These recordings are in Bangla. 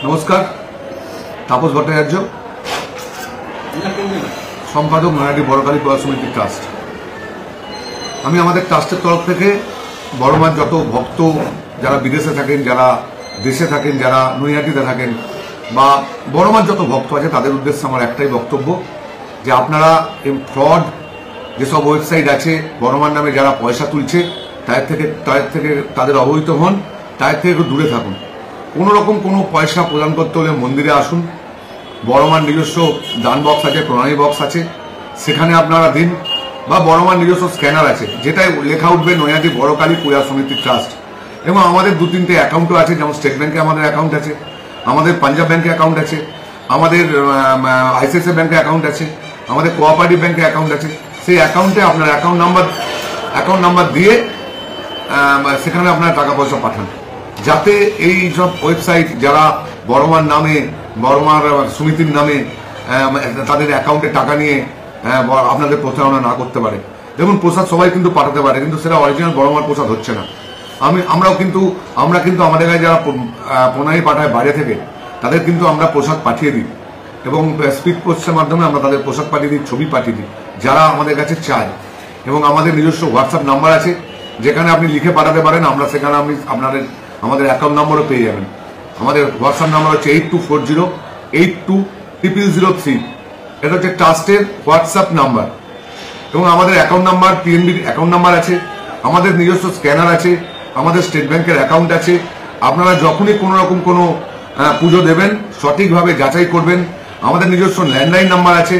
নমস্কার, তাপস ভট্টাচার্য, সম্পাদক নৈহাটি বড়কালী পূজা সমিতি ট্রাস্ট। আমি আমাদের ট্রাস্টের তরফ থেকে বড়মার যত ভক্ত যারা বিদেশে থাকেন, যারা দেশে থাকেন, যারা নৈহাটিতে থাকেন বা বড়মার যত ভক্ত আছে তাদের উদ্দেশ্যে আমার একটাই বক্তব্য যে আপনারা এই ফ্রড যেসব ওয়েবসাইট আছে বড়মার নামে যারা পয়সা তুলছে তাদের অবহিত হন, তাদের থেকে একটু দূরে থাকুন। কোনো রকম কোনো পয়সা প্রদান করতে হলে মন্দিরে আসুন। বড়মার নিজস্ব দান বক্স আছে, প্রণালী বক্স আছে, সেখানে আপনারা দিন, বা বড়মার নিজস্ব স্ক্যানার আছে যেটাই লেখা উঠবে নৈহাটি বড়কালী পূজা সমিতি ট্রাস্ট। এবং আমাদের 2-3টে অ্যাকাউন্টও আছে, যেমন স্টেট ব্যাংকে আমাদের অ্যাকাউন্ট আছে, আমাদের পাঞ্জাব ব্যাংকে অ্যাকাউন্ট আছে, আমাদের আইসিআইসিআই ব্যাংকে অ্যাকাউন্ট আছে, আমাদের কোঅপারেটিভ ব্যাংকে অ্যাকাউন্ট আছে। সেই অ্যাকাউন্টে আপনার অ্যাকাউন্ট নাম্বার দিয়ে সেখানে আপনারা টাকা পয়সা পাঠান, যাতে এই সব ওয়েবসাইট যারা বড়মার নামে, বড়মার সমিতির নামে তাদের অ্যাকাউন্টে টাকা নিয়ে আপনাদের প্রতারণা না করতে পারে। দেখুন, প্রসাদ সবাই কিন্তু পাঠাতে পারে, কিন্তু সেটা অরিজিনাল বড়মার প্রসাদ হচ্ছে না। আমরা কিন্তু আমাদের কাছে যারা প্রণালী পাঠায় বাইরে থেকে, তাদের কিন্তু আমরা প্রসাদ পাঠিয়ে দিই এবং স্পিড পোস্টের মাধ্যমে আমরা তাদের প্রসাদ পাঠিয়ে দিই, ছবি পাঠিয়ে দিই যারা আমাদের কাছে চায়। এবং আমাদের নিজস্ব হোয়াটসঅ্যাপ নাম্বার আছে যেখানে আপনি লিখে পাঠাতে পারেন, আমরা সেখানে আপনি আমাদের অ্যাকাউন্ট নাম্বারও পেয়ে যাবেন। আমাদের হোয়াটসঅ্যাপ নাম্বার হচ্ছে 8240820003। এটা হচ্ছে ট্রাস্টের হোয়াটসঅ্যাপ নাম্বার। এবং আমাদের অ্যাকাউন্ট নাম্বার, পিএনবির অ্যাকাউন্ট নাম্বার আছে, আমাদের নিজস্ব স্ক্যানার আছে, আমাদের স্টেট ব্যাংকের অ্যাকাউন্ট আছে। আপনারা যখনই কোনো রকম কোনো পুজো দেবেন সঠিকভাবে যাচাই করবেন। আমাদের নিজস্ব ল্যান্ডলাইন নাম্বার আছে,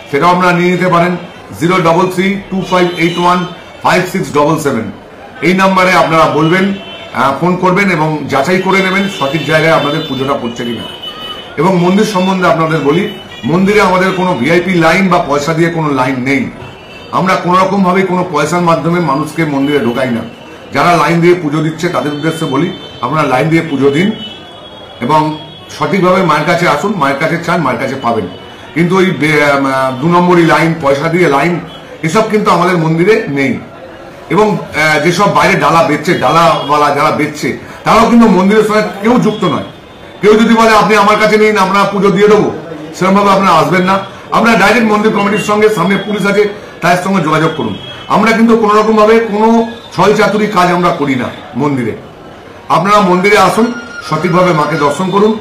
সেটাও আপনারা নিয়ে নিতে পারেন, 0325815677। এই নাম্বারে আপনারা বলবেন, ফোন করবেন এবং যাচাই করে নেবেন সঠিক জায়গায় আপনাদের পুজোটা পড়ছে কিনা। এবং মন্দির সম্বন্ধে আপনাদের বলি, মন্দিরে আমাদের কোনো ভিআইপি লাইন বা পয়সা দিয়ে কোনো লাইন নেই। আমরা কোনো রকম ভাবে কোনো পয়সার মাধ্যমে মানুষকে মন্দিরে ঢোকাই না। যারা লাইন দিয়ে পুজো দিচ্ছে তাদের উদ্দেশ্যে বলি, আপনারা লাইন দিয়ে পুজো দিন এবং সঠিকভাবে মায়ের কাছে আসুন, মায়ের কাছে চান, মায়ের কাছে পাবেন। কিন্তু ওই 2 নম্বরই লাইন, পয়সা দিয়ে লাইন, এসব কিন্তু আমাদের মন্দিরে নেই। এবং যেসব বাইরে ডালা বেচছে, ডালাওয়ালা যারা বেচছে, তারাও কিন্তু মন্দিরের সঙ্গে কেউ যুক্ত নয়। কেউ যদি বলে আপনি আমার কাছে নিন, আমরা পুজো দিয়ে দেবো, সেরকমভাবে আপনারা আসবেন না। আপনারা ডাইরেক্ট মন্দির কমিটির সঙ্গে, সামনে পুলিশ আছে, তাদের সঙ্গে যোগাযোগ করুন। আমরা কিন্তু কোনো রকম ভাবে কোনো ছল চাতুরি কাজ আমরা করি না মন্দিরে। আপনারা মন্দিরে আসুন, সঠিকভাবে মাকে দর্শন করুন।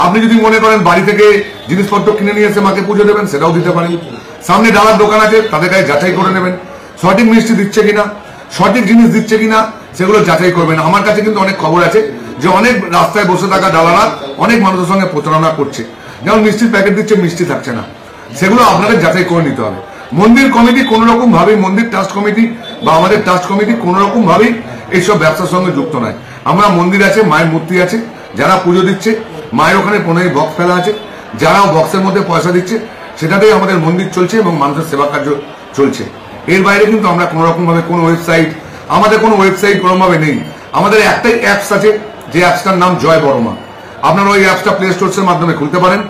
আপনি যদি মনে করেন বাড়ি থেকে জিনিসপত্র কিনে নিয়ে এসে মাকে পুজো দেবেন, সেটাও দিতে পারেন। সামনে ডালার দোকান আছে, তাদের কাছে যাচাই করে নেবেন সঠিক মিষ্টি দিচ্ছে কিনা, সঠিক জিনিস দিচ্ছে কিনা, সেগুলো যাচাই করবেন। আমার কাছে কিন্তু অনেক খবর আছে যে অনেক রাস্তায় বসে থাকা ডালারা অনেক মানুষের সঙ্গে প্রতারণা করছে। যেমন মিষ্টির প্যাকেট দিচ্ছে, মিষ্টি থাকছে না, সেগুলো আপনাদের যাচাই করে নিতে হবে। মন্দির কমিটি কোনো রকম ভাবেই, মন্দির ট্রাস্ট কমিটি বা আমাদের ট্রাস্ট কমিটি কোনো রকম ভাবেই এইসব ব্যবসার সঙ্গে যুক্ত নয়। আমরা মন্দির আছে, মায়ের মূর্তি আছে, যারা পুজো দিচ্ছে মায়ের ওখানে প্রণালী বক্স ফেলা আছে, যারা বক্সের মধ্যে পয়সা দিচ্ছে সেটাতেই আমাদের মন্দির চলছে এবং মানুষের সেবা কার্য চলছে। এর বাইরে কিন্তু আমরা কোনো রকম ভাবে কোনো ওয়েবসাইট, আমাদের কোনো ওয়েবসাইট কোনোভাবে নেই। আমাদের একটাই অ্যাপস আছে, যে অ্যাপসটার নাম জয় বড়মা। আপনারা ওই অ্যাপসটা প্লে স্টোরের মাধ্যমে খুলতে পারেন,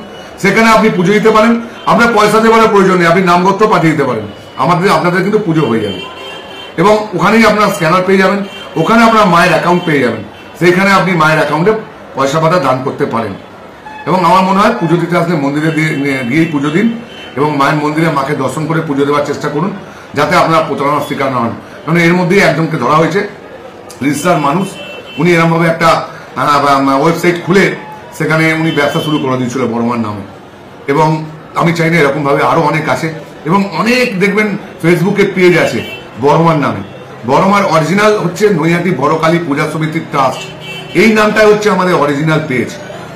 সেখানে আপনি পুজো দিতে পারেন। আপনার পয়সা দেওয়ার প্রয়োজন নেই, আপনি নামগোত্র পাঠিয়ে দিতে পারেন, আপনাদের কিন্তু পুজো হয়ে যাবে। এবং ওখানেই আপনার স্ক্যানার পেয়ে যাবেন, ওখানে আপনার মায়ের অ্যাকাউন্ট পেয়ে যাবেন, সেইখানে আপনি মায়ের অ্যাকাউন্টে পয়সা পাতা দান করতে পারেন। এবং আমার মনে হয় পুজো দিতে আসলে মন্দিরে গিয়েই পুজো দিন এবং মায়ের মন্দিরে মাকে দর্শন করে পুজো দেওয়ার চেষ্টা করুন, যাতে আপনারা প্রতারণার শিকার না হন। কারণ এর মধ্যেই একজনকে ধরা হয়েছে, রেজিস্টার মানুষ, উনি এরকমভাবে একটা ওয়েবসাইট খুলে সেখানে উনি ব্যবসা শুরু করে দিয়েছিল বড়মার নামে। এবং আমি চাই না এরকম ভাবে আরো অনেক আছে। এবং অনেক দেখবেন ফেসবুকে পেজ আছে বড়মার নামে। বড়মার অরিজিনাল হচ্ছে নৈহাটি বড়কালী পূজা সমিতি ট্রাস্ট। এই নামটাই হচ্ছে আমাদের অরিজিনাল পেজ,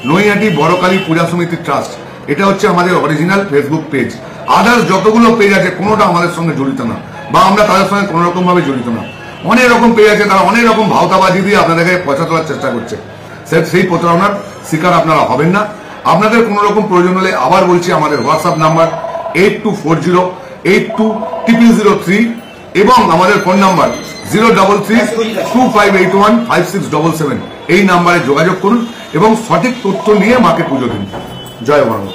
নৈহাটি বড়কালী পূজা সমিতি ট্রাস্ট। এটা হচ্ছে আমাদের অরিজিনাল ফেসবুক পেজ। আদার্স যতগুলো পেজ আছে কোনোটা আমাদের সঙ্গে জড়িত না, বা আমরা তাদের সঙ্গে কোনো রকম ভাবে জড়িত না। অনেক রকম পেজ আছে, তারা অনেক রকম ভাওতাবাজি দিয়ে আপনাদেরকে পয়সা তোলার চেষ্টা করছে। সেই প্রতারণার শিকার আপনারা হবেন না। আপনাদের কোনো রকম প্রয়োজন হলে আবার বলছি, আমাদের হোয়াটসঅ্যাপ নাম্বার 8240820003 এবং আমাদের ফোন নাম্বার 0332581567। এই নাম্বারে যোগাযোগ করুন এবং সঠিক তথ্য নিয়ে মাকে পুজো দিন। জয় বড়মা।